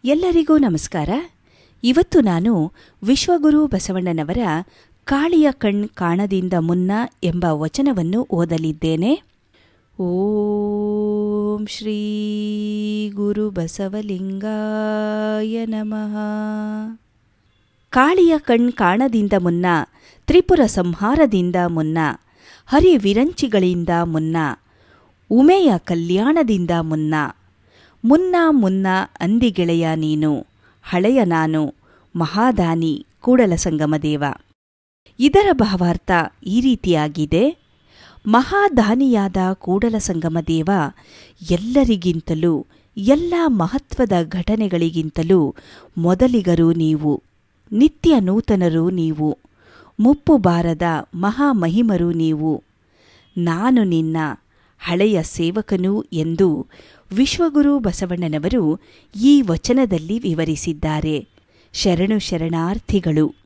ಎಲ್ಲರಿಗೂ ನಮಸ್ಕಾರ. ಇವತ್ತು ನಾನು ವಿಶ್ವಗುರು ಬಸವಣ್ಣನವರ ಕಾಳಿಯ ಕಣ್ ಕಾಣದಿಂದ ಮುನ್ನ ಎಂಬ ವಚನವನ್ನು ಓದಲಿದ್ದೇನೆ. ಓಂ ಶ್ರೀ ಗುರು ಬಸವಲಿಂಗಾಯ ನಮಃ. ಕಾಳಿಯ ಕಣ್ ಕಾಣದಿಂದ ಮುನ್ನ, ತ್ರಿಪುರ ಸಂಹಾರದಿಂದ ಮುನ್ನ, ಹರಿವಿರಂಚಿಗಳಿಂದ ಮುನ್ನ, ಉಮೆಯ ಕಲ್ಯಾಣದಿಂದ ಮುನ್ನ, ಮುನ್ನ ಮುನ್ನ ಅಂದಿಗೆಳೆಯ ನೀನು, ಹಳೆಯ ನಾನು, ಮಹಾದಾನಿ ಕೂಡಲ ಸಂಗಮದೇವ. ಇದರ ಭಾವಾರ್ಥ ಈ ರೀತಿಯಾಗಿದೆ: ಮಹಾದಾನಿಯಾದ ಕೂಡಲ ಸಂಗಮದೇವ ಎಲ್ಲರಿಗಿಂತಲೂ, ಎಲ್ಲ ಮಹತ್ವದ ಘಟನೆಗಳಿಗಿಂತಲೂ ಮೊದಲಿಗರು ನೀವು, ನಿತ್ಯ ನೂತನರು ನೀವು, ಮುಪ್ಪು ಬಾರದ ಮಹಾಮಹಿಮರು ನೀವು. ನಾನು ನಿನ್ನ ಹಳೆಯ ಸೇವಕನು ಎಂದು ವಿಶ್ವಗುರು ಬಸವಣ್ಣನವರು ಈ ವಚನದಲ್ಲಿ ವಿವರಿಸಿದ್ದಾರೆ. ಶರಣು ಶರಣಾರ್ಥಿಗಳು.